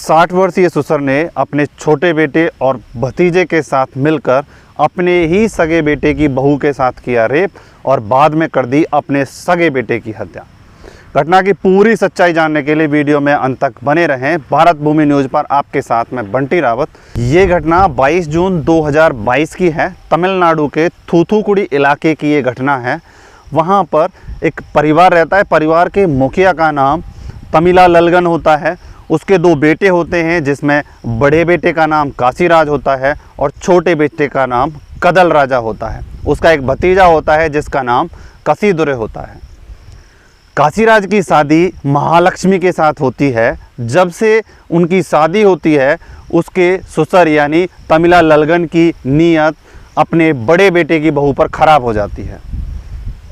60 वर्षीय ससुर ने अपने छोटे बेटे और भतीजे के साथ मिलकर अपने ही सगे बेटे की बहू के साथ किया रेप और बाद में कर दी अपने सगे बेटे की हत्या। घटना की पूरी सच्चाई जानने के लिए वीडियो में अंत तक बने रहें। भारत भूमि न्यूज़ पर आपके साथ मैं बंटी रावत। ये घटना 22 जून 2022 की है। तमिलनाडु के थूथुकुडी इलाके की ये घटना है। वहाँ पर एक परिवार रहता है। परिवार के मुखिया का नाम तमिला ललगन होता है। उसके 2 बेटे होते हैं, जिसमें बड़े बेटे का नाम काशीराज होता है और छोटे बेटे का नाम कदल राजा होता है। उसका एक भतीजा होता है जिसका नाम कसीदुरे होता है। काशीराज की शादी महालक्ष्मी के साथ होती है। जब से उनकी शादी होती है, उसके ससुर यानी तमिला ललगन की नीयत अपने बड़े बेटे की बहू पर खराब हो जाती है।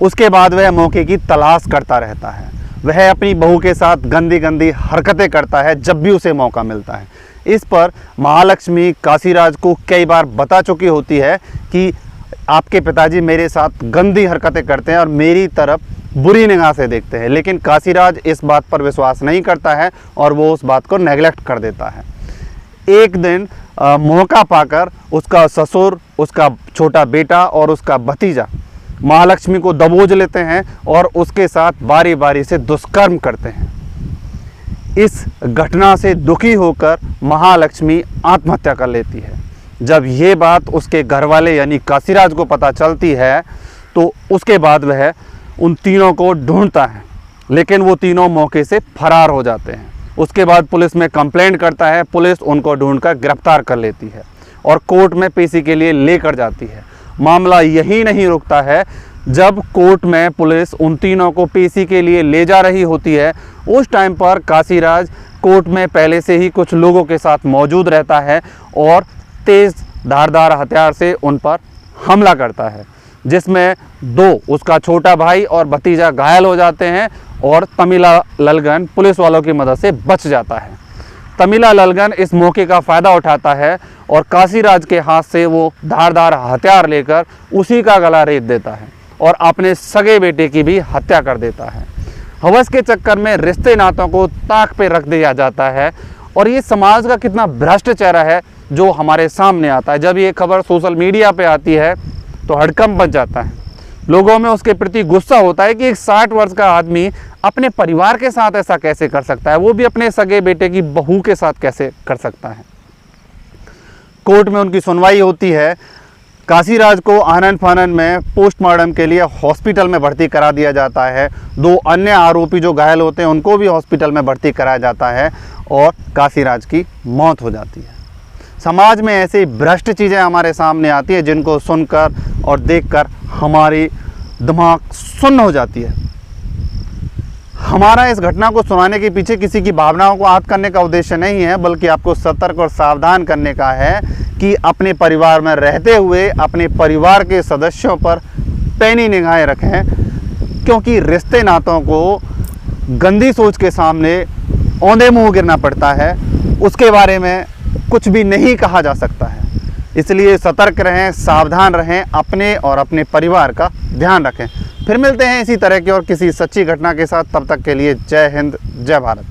उसके बाद वह मौके की तलाश करता रहता है। वह अपनी बहू के साथ गंदी गंदी हरकतें करता है जब भी उसे मौका मिलता है। इस पर महालक्ष्मी काशीराज को कई बार बता चुकी होती है कि आपके पिताजी मेरे साथ गंदी हरकतें करते हैं और मेरी तरफ बुरी निगाह से देखते हैं, लेकिन काशीराज इस बात पर विश्वास नहीं करता है और वो उस बात को नेगलेक्ट कर देता है। एक दिन मौका पाकर उसका ससुर, उसका छोटा बेटा और उसका भतीजा महालक्ष्मी को दबोच लेते हैं और उसके साथ बारी बारी से दुष्कर्म करते हैं। इस घटना से दुखी होकर महालक्ष्मी आत्महत्या कर लेती है। जब ये बात उसके घर वाले यानी काशीराज को पता चलती है तो उसके बाद वह उन तीनों को ढूंढता है, लेकिन वो तीनों मौके से फरार हो जाते हैं। उसके बाद पुलिस में कंप्लेंट करता है। पुलिस उनको ढूंढकर गिरफ्तार कर लेती है और कोर्ट में पेशी के लिए लेकर जाती है। मामला यही नहीं रुकता है। जब कोर्ट में पुलिस उन तीनों को पेशी के लिए ले जा रही होती है, उस टाइम पर काशीराज कोर्ट में पहले से ही कुछ लोगों के साथ मौजूद रहता है और तेज़ धारदार हथियार से उन पर हमला करता है, जिसमें 2 उसका छोटा भाई और भतीजा घायल हो जाते हैं और तमिला ललगन पुलिस वालों की मदद से बच जाता है। तमिला ललगन इस मौके का फ़ायदा उठाता है और काशीराज के हाथ से वो धारदार हथियार लेकर उसी का गला रेत देता है और अपने सगे बेटे की भी हत्या कर देता है। हवस के चक्कर में रिश्ते नातों को ताक पे रख दिया जाता है और ये समाज का कितना भ्रष्ट चेहरा है जो हमारे सामने आता है। जब ये खबर सोशल मीडिया पे आती है तो हड़कंप बच जाता है। लोगों में उसके प्रति गुस्सा होता है कि एक 60 वर्ष का आदमी अपने परिवार के साथ ऐसा कैसे कर सकता है, वो भी अपने सगे बेटे की बहू के साथ कैसे कर सकता है। कोर्ट में उनकी सुनवाई होती है। काशीराज को आनन फानन में पोस्टमार्टम के लिए हॉस्पिटल में भर्ती करा दिया जाता है। 2 अन्य आरोपी जो घायल होते हैं उनको भी हॉस्पिटल में भर्ती कराया जाता है और काशीराज की मौत हो जाती है। समाज में ऐसी भ्रष्ट चीज़ें हमारे सामने आती हैं जिनको सुनकर और देखकर हमारी दिमाग सुन्न हो जाती है। हमारा इस घटना को सुनाने के पीछे किसी की भावनाओं को आहत करने का उद्देश्य नहीं है, बल्कि आपको सतर्क और सावधान करने का है कि अपने परिवार में रहते हुए अपने परिवार के सदस्यों पर पैनी निगाहें रखें, क्योंकि रिश्ते नातों को गंदी सोच के सामने औंधे मुंह गिरना पड़ता है। उसके बारे में कुछ भी नहीं कहा जा सकता है। इसलिए सतर्क रहें, सावधान रहें, अपने और अपने परिवार का ध्यान रखें। फिर मिलते हैं इसी तरह की और किसी सच्ची घटना के साथ। तब तक के लिए जय हिंद, जय भारत।